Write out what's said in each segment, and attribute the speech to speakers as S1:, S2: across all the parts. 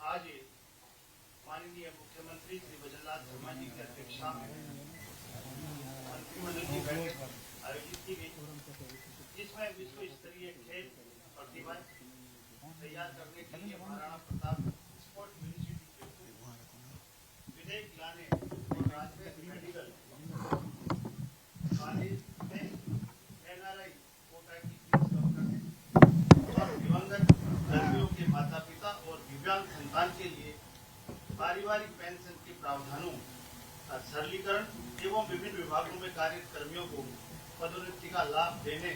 S1: आज माननीय मुख्यमंत्री श्री भजनलाल शर्मा जी की अध्यक्षता में मंत्रिमंडल की बैठक आयोजित की गई, जिसमें विश्व स्तरीय खेल प्रतिभाएं तैयार करने के लिए महाराणा प्रताप स्पोर्ट्स यूनिवर्सिटी विधेयक लाने और राजकीय मेडिकल कॉलेज में एनआरआई कोटा की फीस कम करने और दिवंगत कर्मियों के माता पिता और दिव्यांग संतान के लिए पारिवारिक पेंशन के प्रावधानों का सरलीकरण एवं विभिन्न विभागों में कार्यरत कर्मियों को पदोन्नति का लाभ देने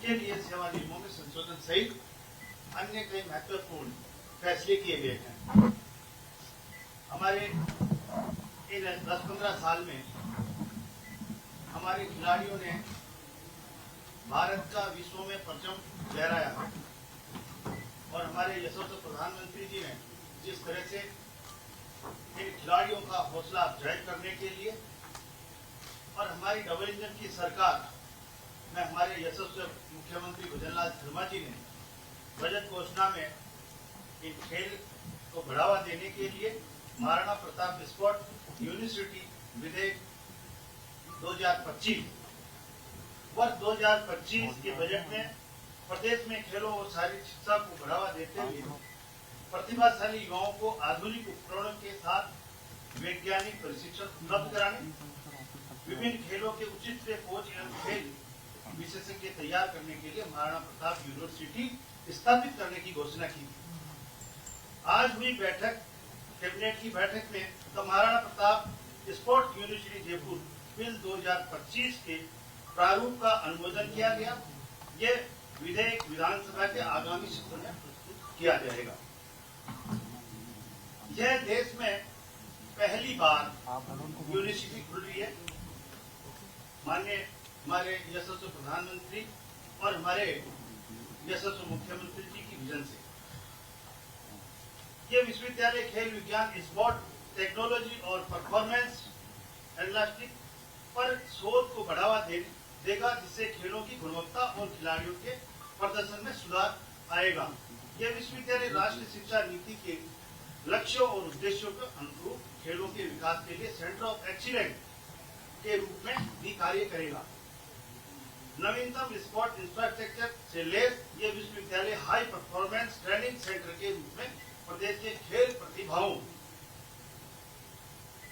S1: के लिए सेवा नियमों में संशोधन सहित अन्य कई महत्वपूर्ण फैसले किए गए हैं। हमारे इन 10-15 साल में हमारे खिलाड़ियों ने भारत का विश्व में परचम लहराया है और हमारे यशस्वी प्रधानमंत्री जी ने जिस तरह से इन खिलाड़ियों का हौसला अफजाई करने के लिए और हमारी डबल इंजन की सरकार में हमारे यशस्वी मुख्यमंत्री भजनलाल शर्मा जी ने बजट घोषणा में इन खेल को बढ़ावा देने के लिए महाराणा प्रताप स्पोर्ट्स यूनिवर्सिटी विधेयक 2025 वर्ष 2025 के बजट में प्रदेश में खेलों और शारीरिक शिक्षा को बढ़ावा देते हुए प्रतिभाशाली युवाओं को आधुनिक उपकरणों के साथ वैज्ञानिक प्रशिक्षण उपलब्ध कराने, विभिन्न खेलों के उचित कोच एवं खेल विशेषज्ञ तैयार करने के लिए महाराणा प्रताप यूनिवर्सिटी स्थापित करने की घोषणा की। आज हुई बैठक कैबिनेट की बैठक में तो Maharana Pratap sports university Jaipur bill 2025 के प्रारूप का अनुमोदन किया गया। ये विधेयक विधानसभा के आगामी सत्र में प्रस्तुत किया जाएगा। यह देश में पहली बार यूनिवर्सिटी खुल रही है। माननीय हमारे यशस्वी प्रधानमंत्री और हमारे यशस्वी मुख्यमंत्री जी की विजन से ये विश्वविद्यालय खेल विज्ञान, स्पोर्ट टेक्नोलॉजी और परफॉर्मेंस एनालिटिक्स पर शोध को बढ़ावा देगा, जिससे खेलों की गुणवत्ता और खिलाड़ियों के प्रदर्शन में सुधार आएगा। यह विश्वविद्यालय राष्ट्रीय शिक्षा नीति के लक्ष्यों और उद्देश्यों के अनुरूप खेलों के विकास के लिए सेंटर ऑफ एक्सीलेंस के रूप में भी कार्य करेगा। नवीनतम स्पोर्ट इंफ्रास्ट्रक्चर से लैस यह विश्वविद्यालय हाई परफॉर्मेंस ट्रेनिंग सेंटर के रूप में प्रदेश के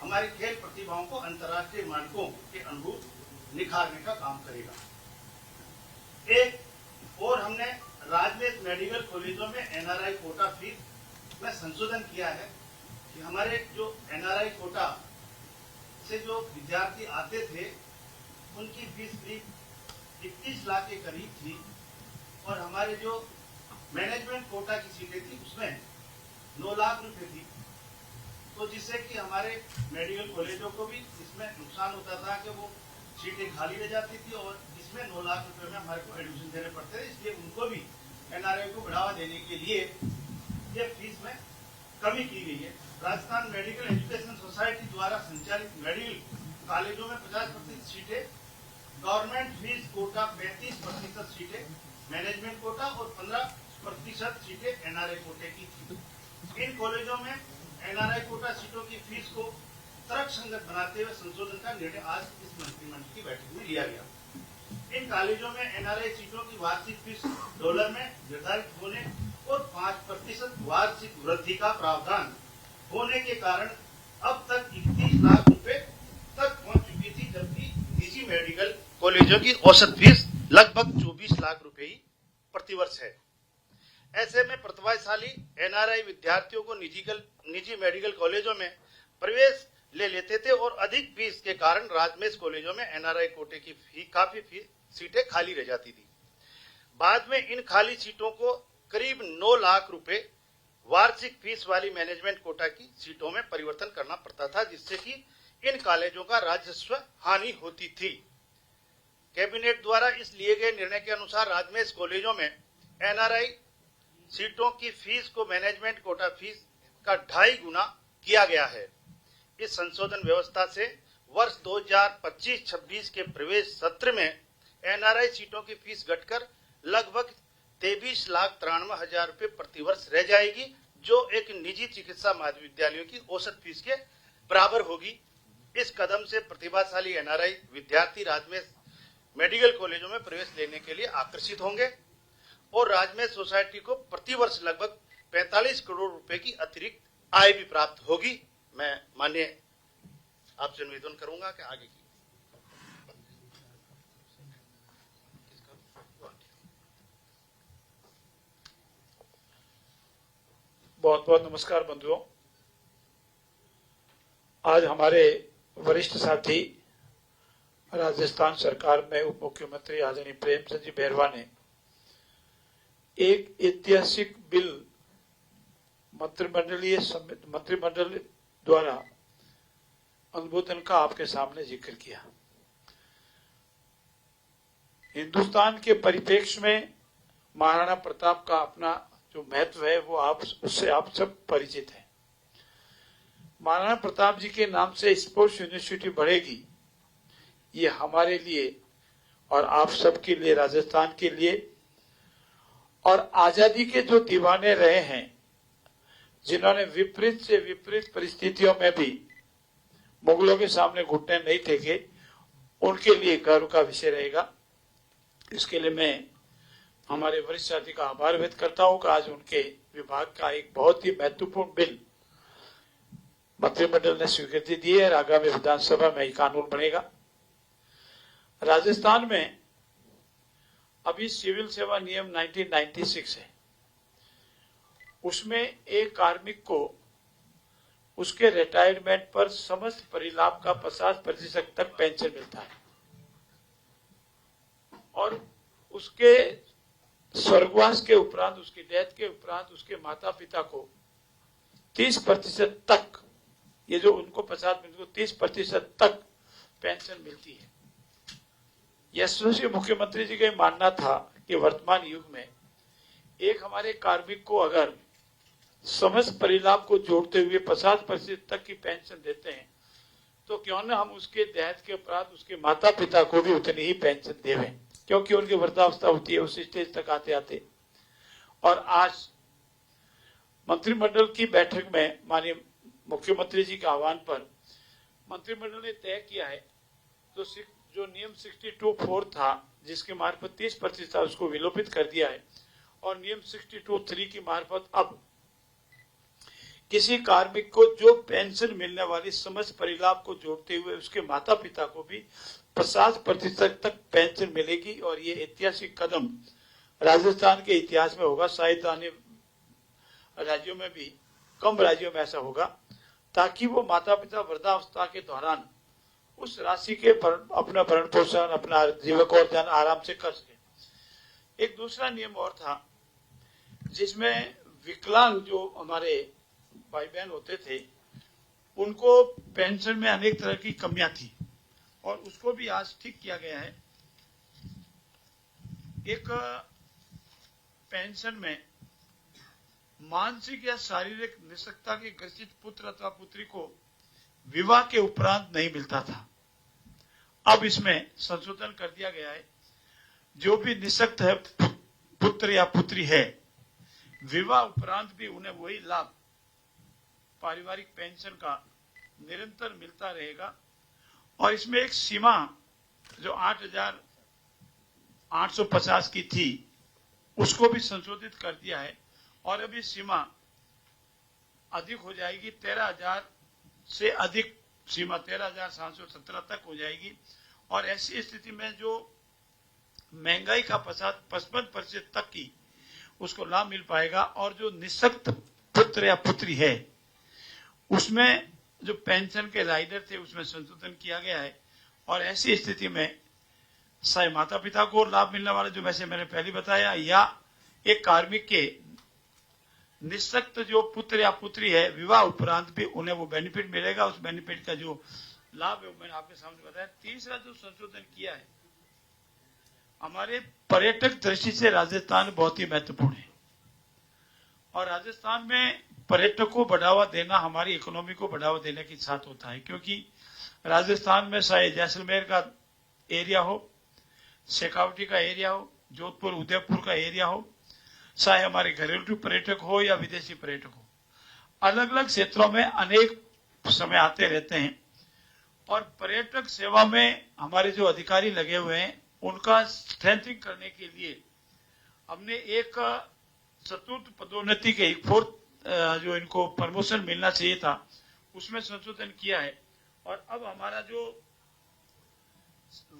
S1: हमारे खेल प्रतिभाओं को अंतर्राष्ट्रीय मानकों के अनुरूप निखारने का काम करेगा। एक और हमने राजकीय मेडिकल कॉलेजों में एनआरआई कोटा फीस में संशोधन किया है कि हमारे जो एनआरआई कोटा से जो विद्यार्थी आते थे उनकी फीस करीब 21 लाख के करीब थी और हमारे जो मैनेजमेंट कोटा की सीटें थी उसमें 9 लाख रुपए थी। तो जिससे कि हमारे मेडिकल कॉलेजों को भी इसमें नुकसान होता था कि वो सीटें खाली रह जाती थी और इसमें 9 लाख रुपए में हमारे को एडमिशन देने पड़ते थे। इसलिए उनको भी एनआरआई को बढ़ावा देने के लिए ये फीस में कमी की गई है। राजस्थान मेडिकल एजुकेशन सोसाइटी द्वारा संचालित मेडिकल कॉलेजों में 50% सीटें, गवर्नमेंट फीस कोटा 35% सीटें, मैनेजमेंट कोटा और 15% सीटें एनआरआई कोटे की थी। इन कॉलेजों में एनआरआई कोटा सीटों की फीस को तर्कसंगत बनाते हुए संशोधन का निर्णय आज इस मंत्रिमंडल की बैठक में लिया गया। इन कॉलेजों में एनआरआई सीटों की वार्षिक फीस डॉलर में निर्धारित होने और 5% वार्षिक वृद्धि का प्रावधान होने के कारण अब तक 31 लाख रुपए तक पहुंच चुकी थी, जबकि निजी मेडिकल कॉलेजों की औसत फीस लगभग 24 लाख रुपए ही प्रतिवर्ष है। ऐसे में प्रतिभाशाली एनआरआई विद्यार्थियों को निजी मेडिकल कॉलेजों में प्रवेश ले लेते थे और अधिक फीस के कारण राजकीय कॉलेजों में एनआरआई कोटे की काफी सीटें खाली रह जाती थी। बाद में इन खाली सीटों को करीब 9 लाख रुपए वार्षिक फीस वाली मैनेजमेंट कोटा की सीटों में परिवर्तन करना पड़ता था, जिससे कि इन कॉलेजों का राजस्व हानि होती थी। कैबिनेट द्वारा इस लिए गए निर्णय के अनुसार राजकीय कॉलेजों में एनआरआई सीटों की फीस को मैनेजमेंट कोटा फीस का 2.5 गुना किया गया है। इस संशोधन व्यवस्था से वर्ष 2025-26 के प्रवेश सत्र में एनआरआई सीटों की फीस घटकर लगभग 23,93,000 रुपए प्रतिवर्ष रह जाएगी, जो एक निजी चिकित्सा महाविद्यालयों की औसत फीस के बराबर होगी। इस कदम से प्रतिभाशाली एनआरआई विद्यार्थी राज्य में मेडिकल कॉलेजों में प्रवेश लेने के लिए आकर्षित होंगे और राज्य में सोसाइटी को प्रतिवर्ष लगभग 45 करोड़ रुपए की अतिरिक्त आय भी प्राप्त होगी। मैं माननीय आपसे निवेदन करूंगा कि आगे की
S2: बहुत बहुत नमस्कार बंधुओं। आज हमारे वरिष्ठ साथी राजस्थान सरकार में उप मुख्यमंत्री आदरणीय प्रेमचंद जी बैरवा ने एक ऐतिहासिक बिल मंत्रिमंडल द्वारा अनुमोदन का आपके सामने जिक्र किया। हिंदुस्तान के परिप्रेक्ष्य में महाराणा प्रताप का अपना जो महत्व है वो उससे आप सब परिचित हैं। महाराणा प्रताप जी के नाम से स्पोर्ट्स यूनिवर्सिटी बढ़ेगी, ये हमारे लिए और आप सबके लिए, राजस्थान के लिए और आजादी के जो दीवाने रहे हैं, जिन्होंने विपरीत से विपरीत परिस्थितियों में भी मुगलों के सामने घुटने नहीं टेके, उनके लिए गर्व का विषय रहेगा। इसके लिए मैं हमारे वरिष्ठ साथी का आभार व्यक्त करता हूं कि आज उनके विभाग का एक बहुत ही महत्वपूर्ण बिल मंत्रिमंडल ने स्वीकृति दी है और आगामी विधानसभा में कानून बनेगा। राजस्थान में अभी सिविल सेवा नियम 1996 है, उसमें एक कार्मिक को उसके रिटायरमेंट पर समस्त परिलाभ का 50% तक पेंशन मिलता है और उसके स्वर्गवास के उपरांत, उसकी डेथ के उपरांत उसके माता पिता को 30% तक, ये जो उनको 50% को 30% तक पेंशन मिलती है। यशस्वी मुख्यमंत्री जी का मानना था कि वर्तमान युग में एक हमारे कार्मिक को अगर समस्त परिलाभ को जोड़ते हुए 50% तक की पेंशन देते हैं तो क्यों न हम उसके देहांत के उपरांत उसके माता पिता को भी उतनी ही पेंशन देवें, क्योंकि उनकी वृद्धावस्था होती है उस स्टेज तक आते आते। और आज मंत्रिमंडल की बैठक में माननीय मुख्यमंत्री जी के आह्वान पर मंत्रिमंडल ने तय किया है तो जो नियम 62(4) था जिसके मार्फत 30% उसको विलोपित कर दिया है और नियम 62(3) की मार्फत अब किसी कार्मिक को जो पेंशन मिलने वाली समस्त परिलाभ को जोड़ते हुए उसके माता पिता को भी 50% तक पेंशन मिलेगी। और ये ऐतिहासिक कदम राजस्थान के इतिहास में होगा, शायद आने राज्यों में भी कम राज्यों में ऐसा होगा, ताकि वो माता पिता वृद्धावस्था के दौरान उस राशि के अपना भरण पोषण, अपना जीविकोपार्जन आराम से कर सके। एक दूसरा नियम और था जिसमें विकलांग जो हमारे भाई बहन होते थे उनको पेंशन में अनेक तरह की कमियां थी और उसको भी आज ठीक किया गया है। एक पेंशन में मानसिक या शारीरिक निःशक्तता के ग्रसित पुत्र अथवा पुत्री को विवाह के उपरांत नहीं मिलता था, अब इसमें संशोधन कर दिया गया है। जो भी निःशक्त है पुत्र या पुत्री है, विवाह उपरांत भी उन्हें वही लाभ पारिवारिक पेंशन का निरंतर मिलता रहेगा। और इसमें एक सीमा जो 8,850 की थी उसको भी संशोधित कर दिया है और अभी सीमा अधिक हो जाएगी, 13,000 से अधिक सीमा 13,717 तक हो जाएगी। और ऐसी स्थिति में जो महंगाई का 55% तक की उसको लाभ मिल पाएगा। और जो निःशक्त पुत्र या पुत्री है उसमें जो पेंशन के राइडर थे उसमें संशोधन किया गया है और ऐसी स्थिति में चाहे माता पिता को लाभ मिलने वाला जो वैसे मैंने पहले बताया, या एक कार्मिक के निःशक्त जो पुत्र या पुत्री है विवाह उपरांत भी उन्हें वो बेनिफिट मिलेगा। उस बेनिफिट का जो लाभ है वो मैंने आपके सामने बताया। तीसरा जो संशोधन किया है, हमारे पर्यटक दृष्टि से राजस्थान बहुत ही महत्वपूर्ण है और राजस्थान में पर्यटक को बढ़ावा देना हमारी इकोनॉमी को बढ़ावा देने के साथ होता है, क्योंकि राजस्थान में चाहे जैसलमेर का एरिया हो, शेखावटी का एरिया हो, जोधपुर उदयपुर का एरिया हो, चाहे हमारे घरेलू पर्यटक हो या विदेशी पर्यटक हो, अलग अलग क्षेत्रों में अनेक समय आते रहते हैं और पर्यटक सेवा में हमारे जो अधिकारी लगे हुए हैं उनका स्ट्रेंथनिंग करने के लिए हमने एक चतुर्थ पदोन्नति के एक फोर्थ जो इनको प्रमोशन मिलना चाहिए था उसमें संशोधन किया है और अब हमारा जो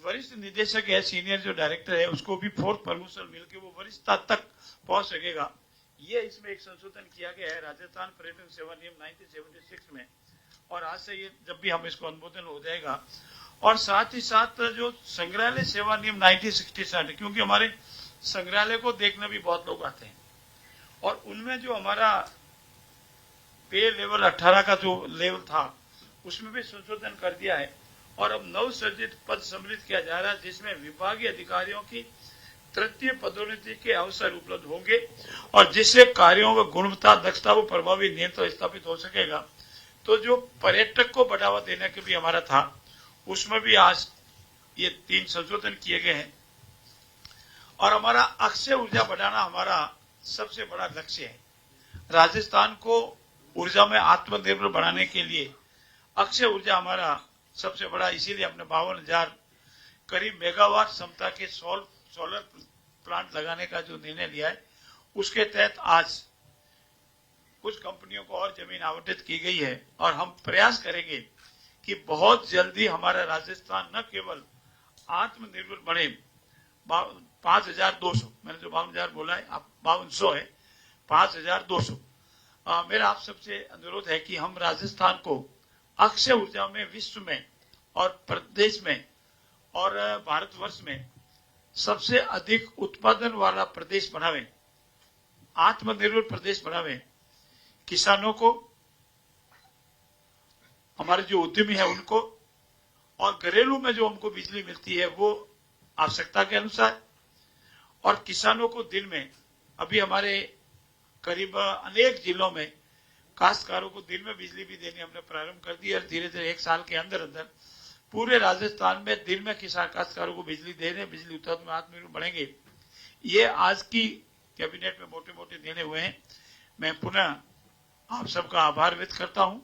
S2: वरिष्ठ निदेशक है, सीनियर जो डायरेक्टर है, उसको भी फोर्थ प्रमोशन मिलकर वो वरिष्ठता तक पहुंच सकेगा। ये इसमें एक संशोधन किया गया है राजस्थान पर्यटन सेवा नियम 1976 में और आज से ये जब भी हम इसको अनुमोदन हो जाएगा और साथ ही साथ जो संग्रहालय सेवा नियम 1967 क्योंकि हमारे संग्रहालय को देखने भी बहुत लोग आते हैं और उनमें जो हमारा पे लेवल 18 का जो लेवल था उसमें भी संशोधन कर दिया है और अब नवसृजित पद सम्मिलित किया जा रहा है जिसमें विभागीय अधिकारियों की तृतीय पदोन्नति के अवसर उपलब्ध होंगे और जिससे कार्यों की गुणवत्ता दक्षता व प्रभावी नियंत्रण स्थापित हो सकेगा। तो जो पर्यटक को बढ़ावा देने के भी हमारा था उसमें भी आज ये 3 संशोधन किए गए हैं और हमारा अक्षय ऊर्जा बढ़ाना हमारा सबसे बड़ा लक्ष्य है। राजस्थान को ऊर्जा में आत्मनिर्भर बनाने के लिए अक्षय ऊर्जा हमारा सबसे बड़ा, इसीलिए हमने 52,000 करीब मेगावाट क्षमता के सोलर प्लांट लगाने का जो निर्णय लिया है उसके तहत आज कुछ कंपनियों को और जमीन आवंटित की गई है और हम प्रयास करेंगे कि बहुत जल्दी हमारा राजस्थान न केवल आत्मनिर्भर बने 5,200, मैंने जो 52,000 बोला है आप 5,200 है, 5,200। मेरा आप सबसे अनुरोध है कि हम राजस्थान को अक्षय ऊर्जा में विश्व में और प्रदेश में और भारतवर्ष में सबसे अधिक उत्पादन वाला प्रदेश बनावे, आत्मनिर्भर प्रदेश बनावे। किसानों को, हमारे जो उद्यमी है उनको और घरेलू में जो हमको बिजली मिलती है वो आवश्यकता के अनुसार और किसानों को दिन में अभी हमारे करीब अनेक जिलों में काश्तकारों को दिन में बिजली भी देने हमने प्रारंभ कर दी और धीरे धीरे 1 साल के अंदर अंदर पूरे राजस्थान में दिन में किसान काश्तकारों को बिजली दे रहे, बिजली उत्पादन में आत्मनिर्भर बढ़ेंगे। ये आज की कैबिनेट में मोटे मोटे निर्णय हुए हैं। मैं पुनः आप सबका आभार व्यक्त करता हूं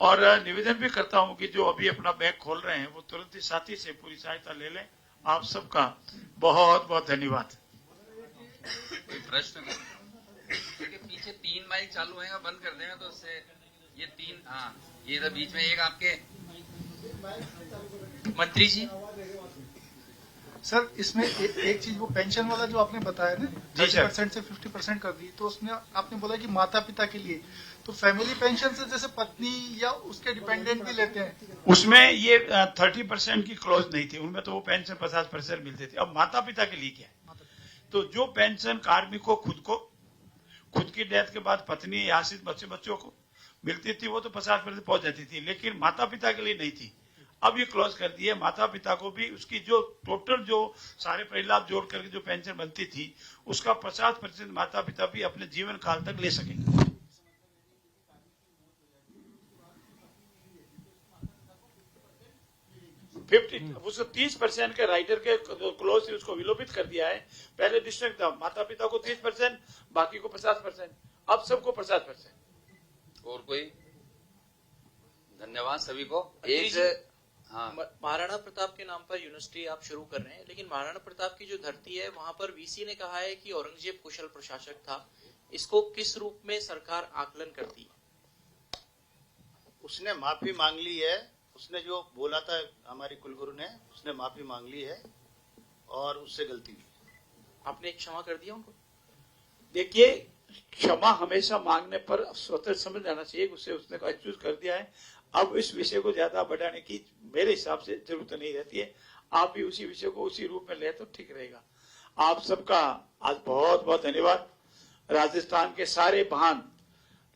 S2: और निवेदन भी करता हूं कि जो अभी अपना बैग खोल रहे हैं वो तुरंत ही साथी से पूरी सहायता ले लें। आप सबका बहुत बहुत धन्यवाद।
S3: कोई प्रश्न? देखिए पीछे 3 माइक चालू है, बंद कर देंगे तो उससे ये 3, हाँ ये इधर बीच में एक आपके मंत्री जी।
S4: सर इसमें एक चीज वो पेंशन वाला जो आपने बताया ना 30% से 50% कर दी, तो उसमें आपने बोला कि माता पिता के लिए, तो फैमिली पेंशन से जैसे पत्नी या उसके डिपेंडेंट भी लेते हैं,
S2: उसमें ये 30% की क्लॉज नहीं थी, उनमें तो वो पेंशन 50% मिलते थे। अब माता पिता के लिए क्या है, तो जो पेंशन कार्मिक को खुद की डेथ के बाद पत्नी या आश्रित बच्चों को मिलती थी वो तो 50% पहुंच जाती थी, लेकिन माता पिता के लिए नहीं थी। अब ये क्लॉज कर दी है, माता पिता को भी उसकी जो टोटल जो सारे परिलाभ जोड़ करके जो पेंशन बनती थी उसका 50% माता पिता भी अपने जीवन काल तक ले सकेंगे। 30% के राइडर के क्लोज उसको विलोपित कर दिया है। पहले डिस्ट्रिक्ट था, माता पिता को 30%, बाकी को 50%, अब सबको 50%।
S3: और कोई? धन्यवाद सभी को। एक हाँ,
S5: महाराणा प्रताप के नाम पर यूनिवर्सिटी आप शुरू कर रहे हैं, लेकिन महाराणा प्रताप की जो धरती है वहां पर वीसी ने कहा है कि औरंगजेब कुशल प्रशासक था। इसको किस रूप में सरकार आकलन करती है?
S1: उसने माफी मांग ली है, उसने जो बोला था हमारी कुलगुरु ने, उसने माफी मांग ली है और उससे गलती हुई।
S5: आपने क्षमा कर दिया उनको?
S2: देखिए, क्षमा हमेशा मांगने पर स्वतः समझ जाना चाहिए, उससे उसने एक्सक्यूज कर दिया है। अब इस विषय को ज्यादा बढ़ाने की मेरे हिसाब से जरूरत नहीं रहती है। आप भी उसी विषय को उसी रूप में ले तो ठीक रहेगा। आप सबका आज बहुत बहुत धन्यवाद। राजस्थान के सारे वाहन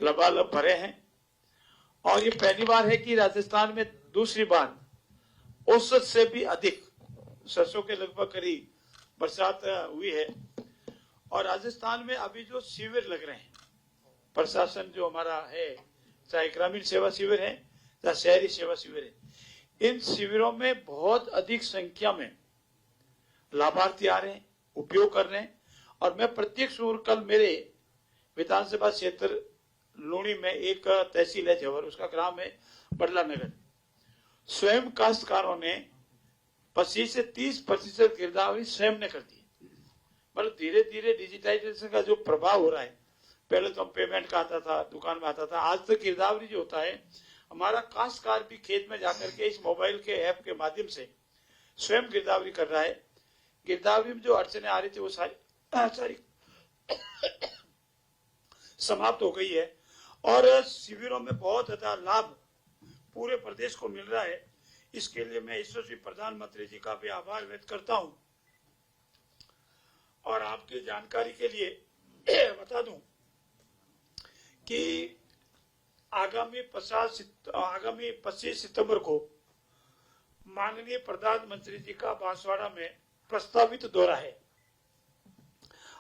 S2: लबालब भरे हैं और ये पहली बार है कि राजस्थान में दूसरी बार औसत से भी अधिक सरसों के लगभग करीब बरसात हुई है। और राजस्थान में अभी जो शिविर लग रहे हैं, प्रशासन जो हमारा है, चाहे ग्रामीण सेवा शिविर है चाहे शहरी सेवा शिविर है, इन शिविरों में बहुत अधिक संख्या में लाभार्थी आ रहे हैं, उपयोग कर रहे हैं। और मैं प्रत्यक्ष रूप कल मेरे विधानसभा क्षेत्र लूणी में एक तहसील है झवर, उसका ग्राम है बडला नगर। स्वयं काश्तकारों ने 25 से 30% गिरदावरी स्वयं ने कर दी। मतलब धीरे धीरे डिजिटाइजेशन का जो प्रभाव हो रहा है, पहले तो हम पेमेंट का आता था, दुकान में आता था, आज तक गिरदावरी जो होता है, हमारा काश्तकार भी खेत में जाकर के इस मोबाइल के ऐप के माध्यम से स्वयं गिरदावरी कर रहा है। गिरदावरी में जो अड़चने आ रही थी वो सारी समाप्त हो गई है और शिविरों में बहुत ज्यादा लाभ पूरे प्रदेश को मिल रहा है। इसके लिए मैं यशस्वी प्रधानमंत्री जी का भी आभार व्यक्त करता हूं। और आपकी जानकारी के लिए बता दूं कि आगामी 25 सितंबर को माननीय प्रधानमंत्री जी का बांसवाड़ा में प्रस्तावित दौरा है।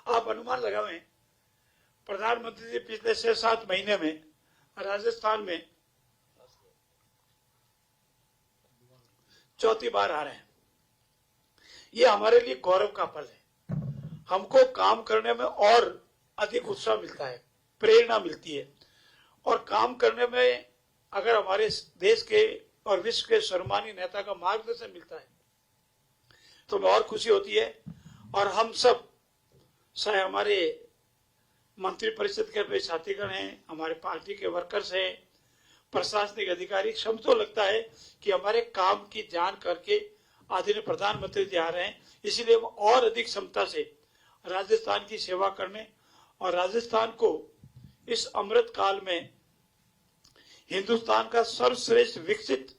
S2: आप अनुमान लगावें, प्रधानमंत्री जी पिछले 6-7 महीने में राजस्थान में चौथी बार आ रहे हैं। ये हमारे लिए गौरव का पल है। हमको काम करने में और अधिक उत्साह मिलता है, प्रेरणा मिलती है और काम करने में अगर हमारे देश के और विश्व के सम्मानीय नेता का मार्गदर्शन मिलता है तो हमें और खुशी होती है। और हम सब, चाहे हमारे मंत्री परिषद के साथीगण हैं, हमारे पार्टी के वर्कर्स हैं, प्रशासनिक अधिकारी, सब तो लगता है कि हमारे काम की जान करके आदरणीय प्रधानमंत्री जी आ रहे हैं, इसलिए हम और अधिक क्षमता से राजस्थान की सेवा करने और राजस्थान को इस अमृत काल में हिंदुस्तान का सर्वश्रेष्ठ विकसित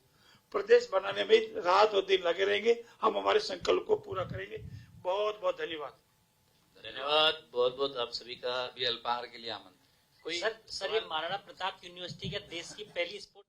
S2: प्रदेश बनाने में रात और दिन लगे रहेंगे। हम हमारे संकल्प को पूरा करेंगे। बहुत बहुत धन्यवाद।
S5: धन्यवाद बहुत बहुत आप सभी का।
S3: अभी अल्पाहार के लिए आमंत्रित।
S5: कोई
S6: सर ये महाराणा प्रताप यूनिवर्सिटी का देश की पहली स्पोर्ट्स